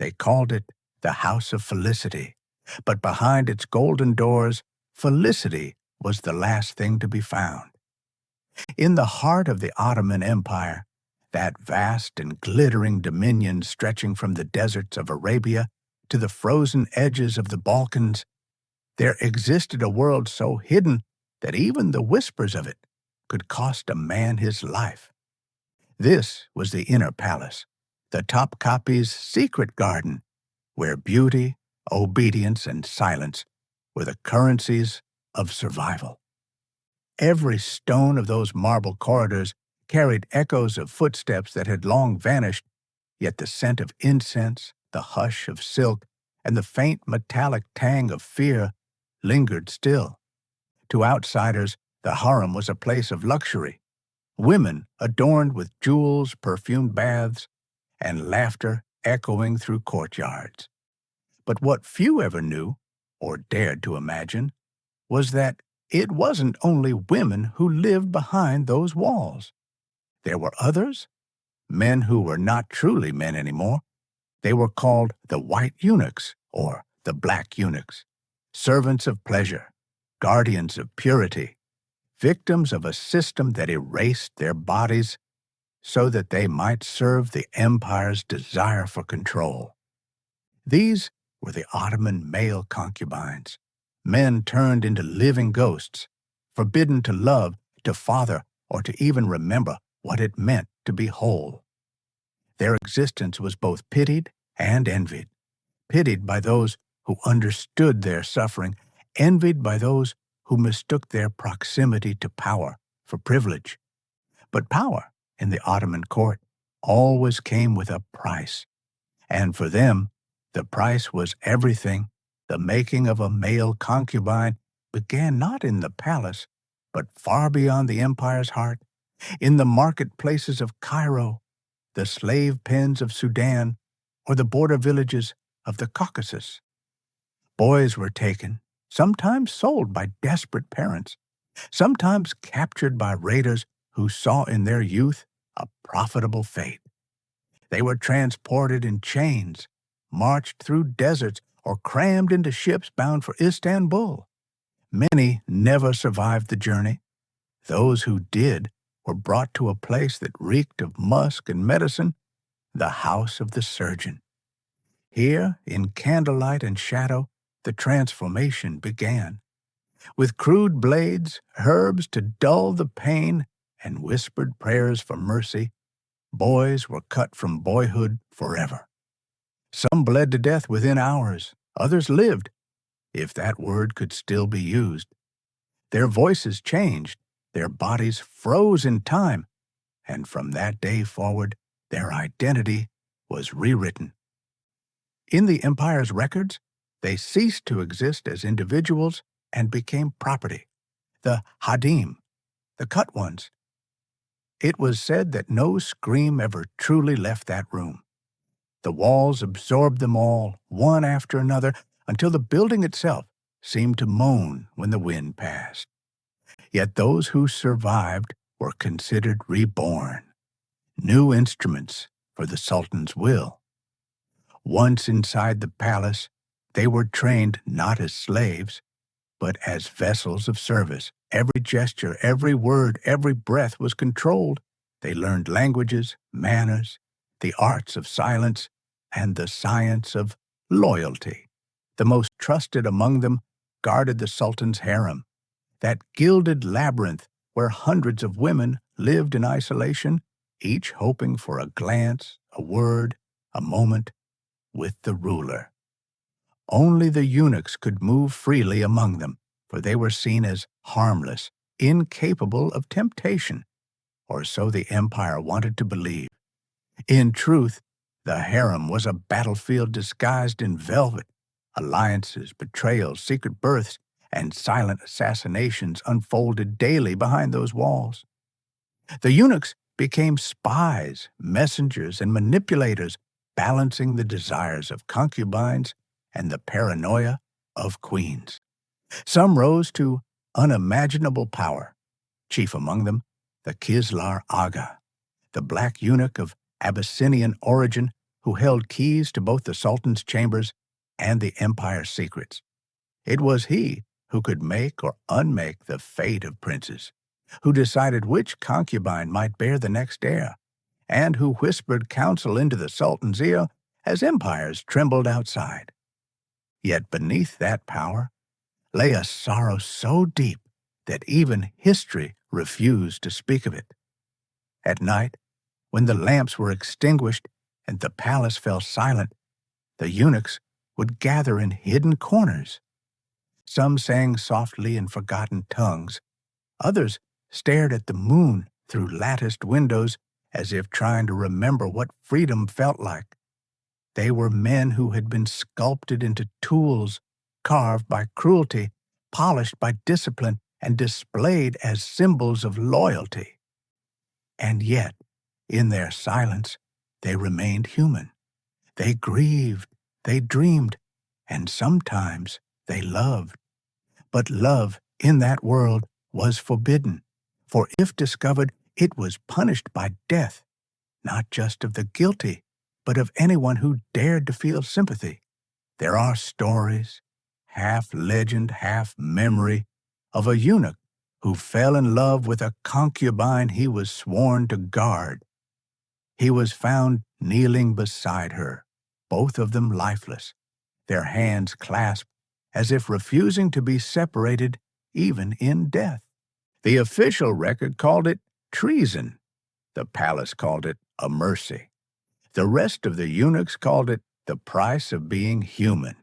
They called it the House of Felicity, but behind its golden doors, felicity was the last thing to be found. In the heart of the Ottoman Empire, that vast and glittering dominion stretching from the deserts of Arabia to the frozen edges of the Balkans, there existed a world so hidden that even the whispers of it could cost a man his life. This was the inner palace, the Topkapi's secret garden, where beauty, obedience, and silence were the currencies of survival. Every stone of those marble corridors carried echoes of footsteps that had long vanished, yet the scent of incense, the hush of silk, and the faint metallic tang of fear lingered still. To outsiders, the harem was a place of luxury. Women adorned with jewels, perfumed baths, and laughter echoing through courtyards. But what few ever knew, or dared to imagine, was that it wasn't only women who lived behind those walls. There were others, men who were not truly men anymore. They were called the white eunuchs, or the black eunuchs, servants of pleasure, guardians of purity, victims of a system that erased their bodies so that they might serve the empire's desire for control. These were the Ottoman male concubines, men turned into living ghosts, forbidden to love, to father, or to even remember what it meant to be whole. Their existence was both pitied and envied, pitied by those who understood their suffering, envied by those who mistook their proximity to power for privilege. But power in the Ottoman court always came with a price, and for them, the price was everything. The making of a male concubine began not in the palace, but far beyond the empire's heart, in the marketplaces of Cairo, the slave pens of Sudan, or the border villages of the Caucasus. Boys were taken, sometimes sold by desperate parents, sometimes captured by raiders who saw in their youth a profitable fate. They were transported in chains, marched through deserts, or crammed into ships bound for Istanbul. Many never survived the journey. Those who did were brought to a place that reeked of musk and medicine, the house of the surgeon. Here, in candlelight and shadow, the transformation began. With crude blades, herbs to dull the pain, and whispered prayers for mercy, boys were cut from boyhood forever. Some bled to death within hours, others lived, if that word could still be used. Their voices changed, their bodies froze in time, and from that day forward, their identity was rewritten. In the empire's records, they ceased to exist as individuals and became property, the hadim, the cut ones. It was said that no scream ever truly left that room. The walls absorbed them all, one after another, until the building itself seemed to moan when the wind passed. Yet those who survived were considered reborn, new instruments for the Sultan's will. Once inside the palace, they were trained not as slaves, but as vessels of service. Every gesture, every word, every breath was controlled. They learned languages, manners, the arts of silence, and the science of loyalty. The most trusted among them guarded the Sultan's harem, that gilded labyrinth where hundreds of women lived in isolation, each hoping for a glance, a word, a moment with the ruler. Only the eunuchs could move freely among them, for they were seen as harmless, incapable of temptation, or so the empire wanted to believe. In truth, the harem was a battlefield disguised in velvet. Alliances, betrayals, secret births, and silent assassinations unfolded daily behind those walls. The eunuchs became spies, messengers, and manipulators, balancing the desires of concubines and the paranoia of queens. Some rose to unimaginable power, chief among them the Kislar Aga, the black eunuch of Abyssinian origin who held keys to both the Sultan's chambers and the empire's secrets. It was he who could make or unmake the fate of princes, who decided which concubine might bear the next heir, and who whispered counsel into the Sultan's ear as empires trembled outside. Yet beneath that power lay a sorrow so deep that even history refused to speak of it. At night, when the lamps were extinguished and the palace fell silent, the eunuchs would gather in hidden corners. Some sang softly in forgotten tongues. Others stared at the moon through latticed windows as if trying to remember what freedom felt like. They were men who had been sculpted into tools, carved by cruelty, polished by discipline, and displayed as symbols of loyalty. And yet, in their silence, they remained human. They grieved, they dreamed, and sometimes they loved. But love in that world was forbidden, for if discovered, it was punished by death, not just of the guilty, but of anyone who dared to feel sympathy. There are stories, half legend, half memory, of a eunuch who fell in love with a concubine he was sworn to guard. He was found kneeling beside her, both of them lifeless, their hands clasped as if refusing to be separated even in death. The official record called it treason. The palace called it a mercy. The rest of the eunuchs called it the price of being human.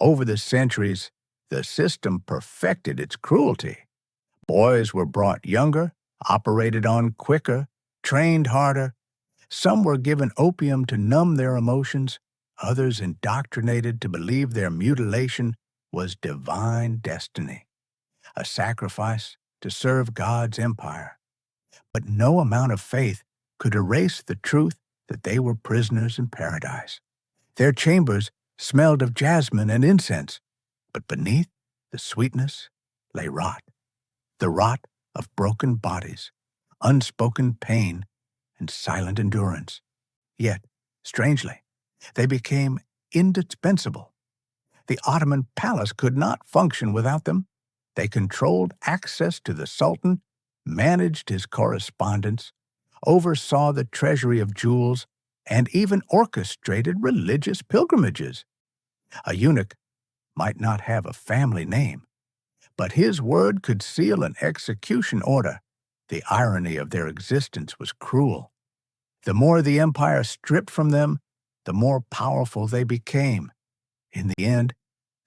Over the centuries, the system perfected its cruelty. Boys were brought younger, operated on quicker, trained harder. Some were given opium to numb their emotions, others indoctrinated to believe their mutilation was divine destiny, a sacrifice to serve God's empire. But no amount of faith could erase the truth that they were prisoners in paradise. Their chambers smelled of jasmine and incense, but beneath the sweetness lay rot, the rot of broken bodies, unspoken pain, and silent endurance. Yet, strangely, they became indispensable. The Ottoman palace could not function without them. They controlled access to the Sultan, managed his correspondence, oversaw the treasury of jewels, and even orchestrated religious pilgrimages. A eunuch might not have a family name, but his word could seal an execution order. The irony of their existence was cruel. The more the empire stripped from them, the more powerful they became. In the end,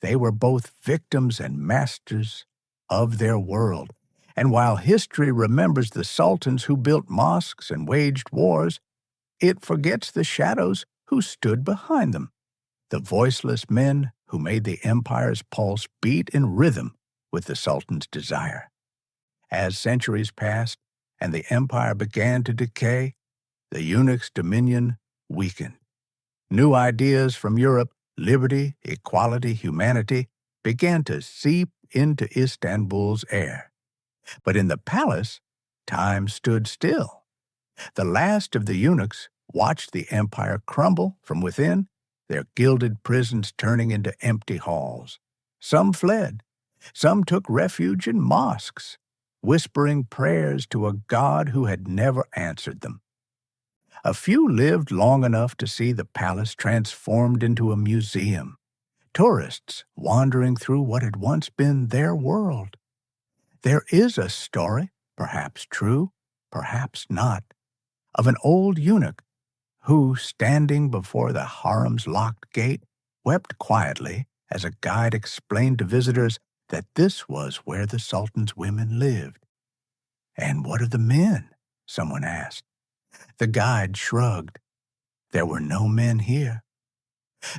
they were both victims and masters of their world. And while history remembers the sultans who built mosques and waged wars, it forgets the shadows who stood behind them, the voiceless men who made the empire's pulse beat in rhythm with the sultan's desire. As centuries passed and the empire began to decay, the eunuch's dominion weakened. New ideas from Europe, liberty, equality, humanity, began to seep into Istanbul's air. But in the palace, time stood still. The last of the eunuchs watched the empire crumble from within, their gilded prisons turning into empty halls. Some fled. Some took refuge in mosques, whispering prayers to a God who had never answered them. A few lived long enough to see the palace transformed into a museum, tourists wandering through what had once been their world. There is a story, perhaps true, perhaps not, of an old eunuch who, standing before the harem's locked gate, wept quietly as a guide explained to visitors that this was where the Sultan's women lived. "And what of the men?" someone asked. The guide shrugged. There were no men here.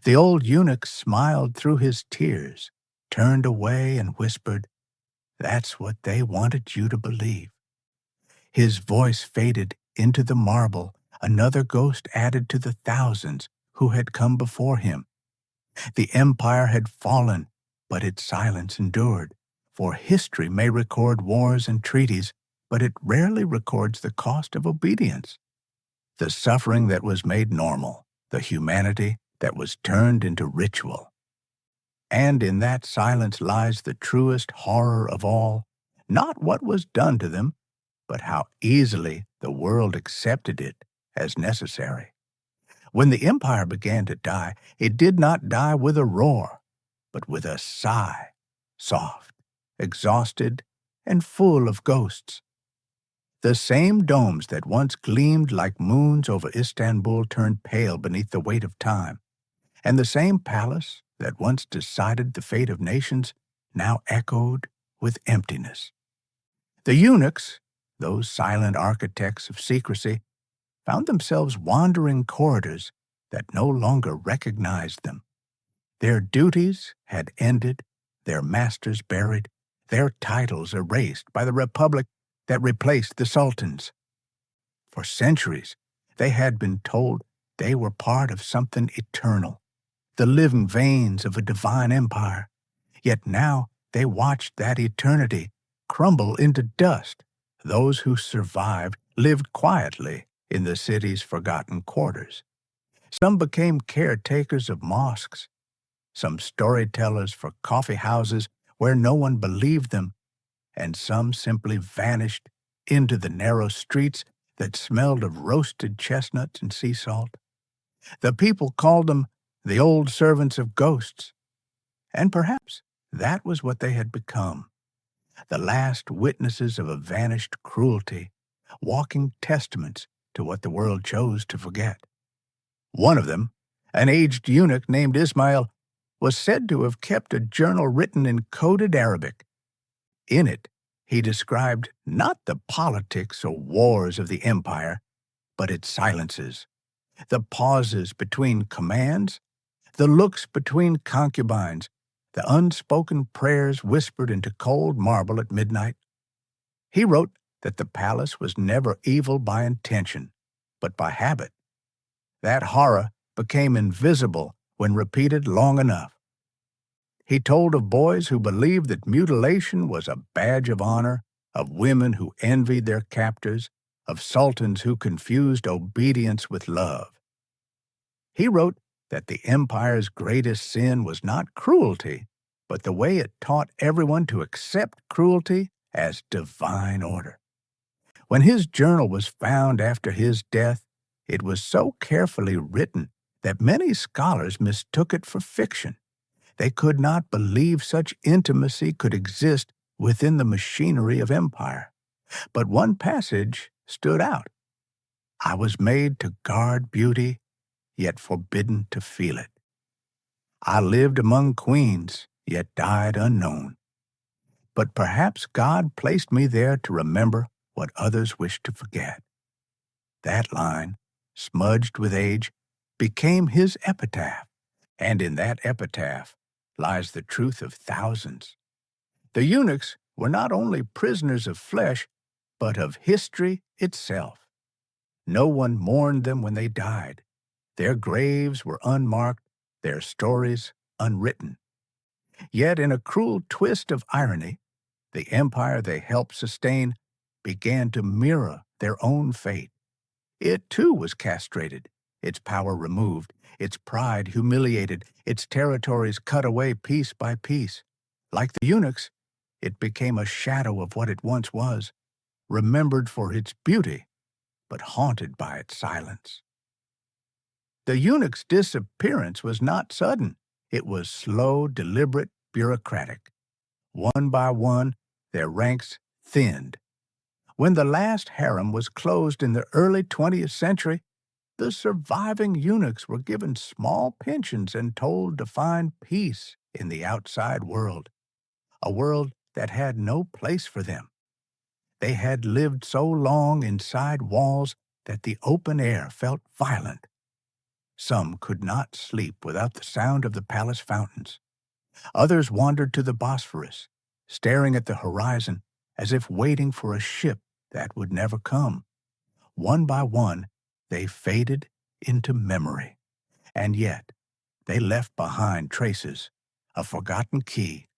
The old eunuch smiled through his tears, turned away and whispered, "That's what they wanted you to believe." His voice faded into the marble, another ghost added to the thousands who had come before him. The empire had fallen, but its silence endured, for history may record wars and treaties, but it rarely records the cost of obedience. The suffering that was made normal, the humanity that was turned into ritual. And in that silence lies the truest horror of all, not what was done to them, but how easily the world accepted it as necessary. When the empire began to die, it did not die with a roar, but with a sigh, soft, exhausted, and full of ghosts. The same domes that once gleamed like moons over Istanbul turned pale beneath the weight of time, and the same palace that once decided the fate of nations now echoed with emptiness. The eunuchs, those silent architects of secrecy, found themselves wandering corridors that no longer recognized them. Their duties had ended, their masters buried, their titles erased by the republic that replaced the sultans. For centuries, they had been told they were part of something eternal, the living veins of a divine empire. Yet now they watched that eternity crumble into dust. Those who survived lived quietly in the city's forgotten quarters. Some became caretakers of mosques, some storytellers for coffee houses where no one believed them, and some simply vanished into the narrow streets that smelled of roasted chestnuts and sea salt. The people called them the old servants of ghosts, and perhaps that was what they had become, the last witnesses of a vanished cruelty, walking testaments to what the world chose to forget. One of them, an aged eunuch named Ismail, was said to have kept a journal written in coded Arabic. In it, he described not the politics or wars of the empire, but its silences, the pauses between commands, the looks between concubines, the unspoken prayers whispered into cold marble at midnight. He wrote that the palace was never evil by intention, but by habit. That horror became invisible when repeated long enough. He told of boys who believed that mutilation was a badge of honor, of women who envied their captors, of sultans who confused obedience with love. He wrote that the empire's greatest sin was not cruelty, but the way it taught everyone to accept cruelty as divine order. When his journal was found after his death, it was so carefully written that many scholars mistook it for fiction. They could not believe such intimacy could exist within the machinery of empire. But one passage stood out. I was made to guard beauty, yet forbidden to feel it. I lived among queens, yet died unknown. But perhaps God placed me there to remember what others wished to forget. That line, smudged with age, became his epitaph, and in that epitaph lies the truth of thousands. The eunuchs were not only prisoners of flesh, but of history itself. No one mourned them when they died. Their graves were unmarked, their stories unwritten. Yet in a cruel twist of irony, the empire they helped sustain began to mirror their own fate. It too was castrated, its power removed, its pride humiliated, its territories cut away piece by piece. Like the eunuchs, it became a shadow of what it once was, remembered for its beauty, but haunted by its silence. The eunuch's disappearance was not sudden. It was slow, deliberate, bureaucratic. One by one, their ranks thinned. When the last harem was closed in the early 20th century, the surviving eunuchs were given small pensions and told to find peace in the outside world, a world that had no place for them. They had lived so long inside walls that the open air felt violent. Some could not sleep without the sound of the palace fountains. Others wandered to the Bosphorus, staring at the horizon as if waiting for a ship that would never come. One by one, they faded into memory. And yet, they left behind traces, a forgotten key,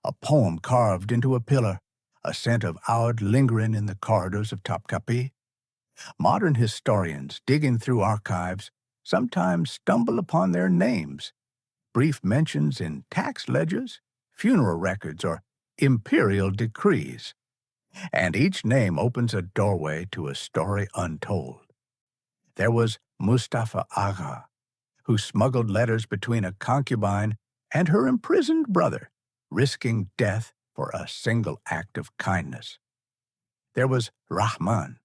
a poem carved into a pillar, a scent of oud lingering in the corridors of Topkapi. Modern historians, digging through archives, sometimes stumble upon their names, brief mentions in tax ledgers, funeral records, or imperial decrees. And each name opens a doorway to a story untold. There was Mustafa Agha, who smuggled letters between a concubine and her imprisoned brother, risking death for a single act of kindness. There was Rahman,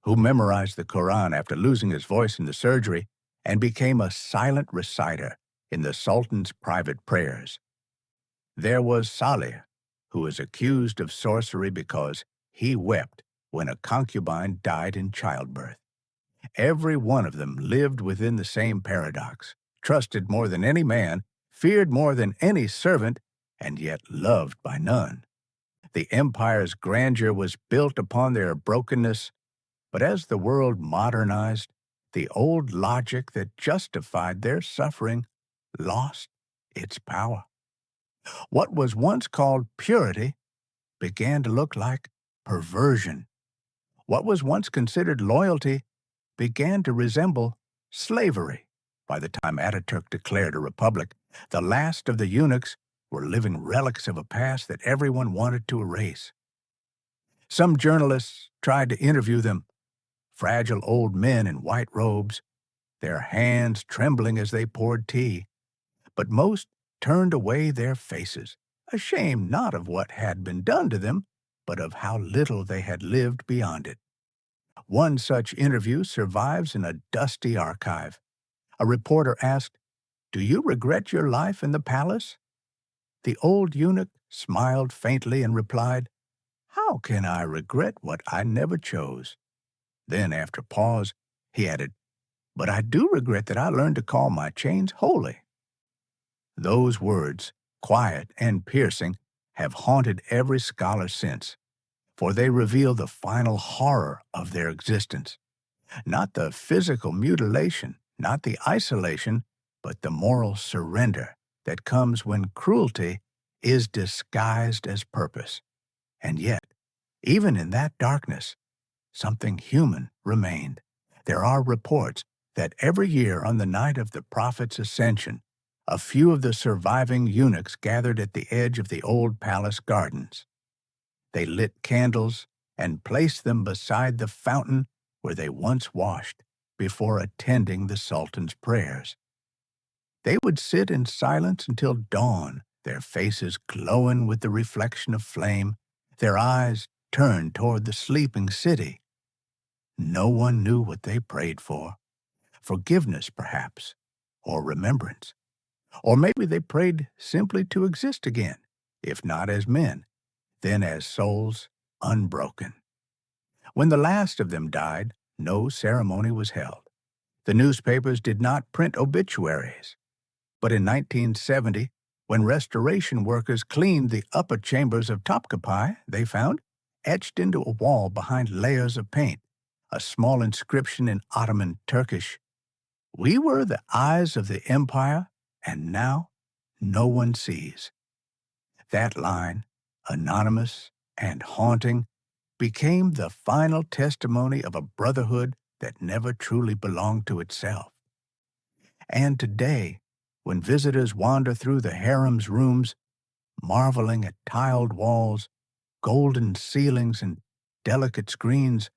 who memorized the Quran after losing his voice in the surgery and became a silent reciter in the Sultan's private prayers. There was Saleh, who was accused of sorcery because he wept when a concubine died in childbirth. Every one of them lived within the same paradox, trusted more than any man, feared more than any servant, and yet loved by none. The empire's grandeur was built upon their brokenness, but as the world modernized, the old logic that justified their suffering lost its power. What was once called purity began to look like perversion. What was once considered loyalty began to resemble slavery. By the time Ataturk declared a republic, the last of the eunuchs were living relics of a past that everyone wanted to erase. Some journalists tried to interview them, fragile old men in white robes, their hands trembling as they poured tea, but most turned away their faces, ashamed not of what had been done to them, but of how little they had lived beyond it. One such interview survives in a dusty archive. A reporter asked, "Do you regret your life in the palace?" The old eunuch smiled faintly and replied, "How can I regret what I never chose?" Then, after a pause, he added, "But I do regret that I learned to call my chains holy." Those words, quiet and piercing, have haunted every scholar since, for they reveal the final horror of their existence. Not the physical mutilation, not the isolation, but the moral surrender that comes when cruelty is disguised as purpose. And yet, even in that darkness, something human remained. There are reports that every year on the night of the prophet's ascension, a few of the surviving eunuchs gathered at the edge of the old palace gardens. They lit candles and placed them beside the fountain where they once washed before attending the Sultan's prayers. They would sit in silence until dawn, their faces glowing with the reflection of flame, their eyes turned toward the sleeping city. No one knew what they prayed for. Forgiveness, perhaps, or remembrance. Or maybe they prayed simply to exist again, if not as men, then as souls unbroken. When the last of them died, no ceremony was held. The newspapers did not print obituaries. But in 1970, when restoration workers cleaned the upper chambers of Topkapi, they found, etched into a wall behind layers of paint, a small inscription in Ottoman Turkish. "We were the eyes of the empire, and now no one sees." That line, anonymous and haunting, became the final testimony of a brotherhood that never truly belonged to itself. And today, when visitors wander through the harem's rooms, marveling at tiled walls, golden ceilings, and delicate screens,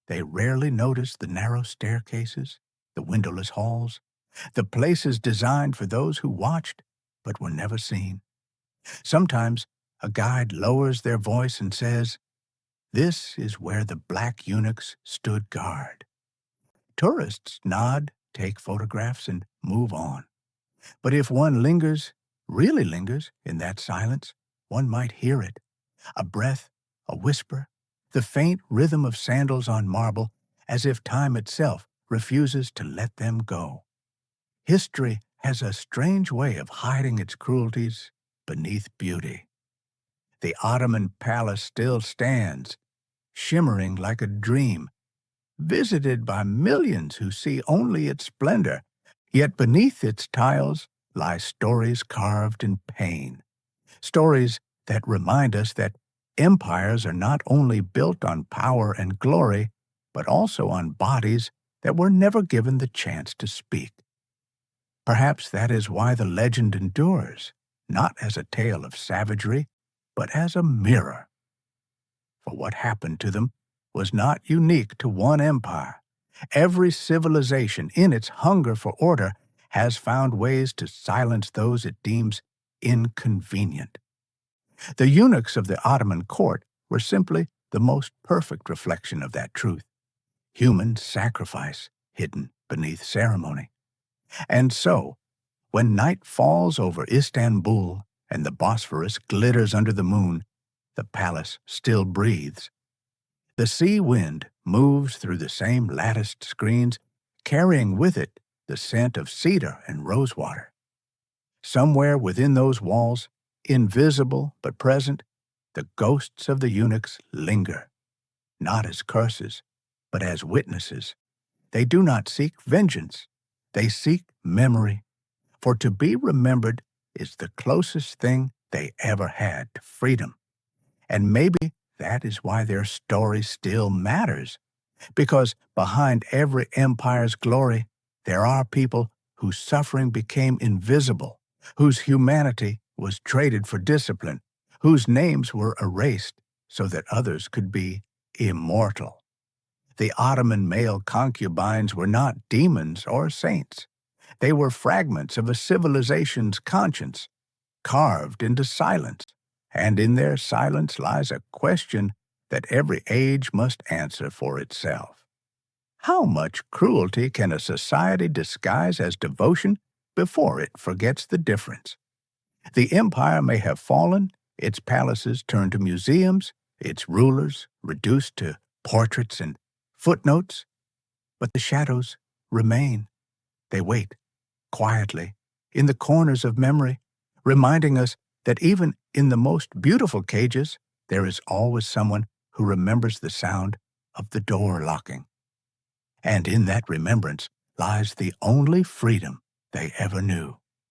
they rarely notice the narrow staircases, the windowless halls, the places designed for those who watched but were never seen. Sometimes a guide lowers their voice and says, "This is where the black eunuchs stood guard." Tourists nod, take photographs, and move on. But if one lingers, really lingers, in that silence, one might hear it. A breath, a whisper, the faint rhythm of sandals on marble, as if time itself refuses to let them go. History has a strange way of hiding its cruelties beneath beauty. The Ottoman palace still stands, shimmering like a dream, visited by millions who see only its splendor, yet beneath its tiles lie stories carved in pain, stories that remind us that empires are not only built on power and glory, but also on bodies that were never given the chance to speak. Perhaps that is why the legend endures, not as a tale of savagery, but as a mirror. For what happened to them was not unique to one empire. Every civilization, in its hunger for order, has found ways to silence those it deems inconvenient. The eunuchs of the Ottoman court were simply the most perfect reflection of that truth. Human sacrifice hidden beneath ceremony. And so, when night falls over Istanbul and the Bosphorus glitters under the moon, the palace still breathes. The sea wind moves through the same latticed screens, carrying with it the scent of cedar and rosewater. Somewhere within those walls, invisible but present, the ghosts of the eunuchs linger, not as curses, but as witnesses. They do not seek vengeance. They seek memory, for to be remembered is the closest thing they ever had to freedom. And maybe that is why their story still matters, because behind every empire's glory, there are people whose suffering became invisible, whose humanity was traded for discipline, whose names were erased so that others could be immortal. The Ottoman male concubines were not demons or saints. They were fragments of a civilization's conscience, carved into silence, and in their silence lies a question that every age must answer for itself. How much cruelty can a society disguise as devotion before it forgets the difference? The empire may have fallen, its palaces turned to museums, its rulers reduced to portraits and footnotes, but the shadows remain. They wait, quietly, in the corners of memory, reminding us that even in the most beautiful cages, there is always someone who remembers the sound of the door locking. And in that remembrance lies the only freedom they ever knew.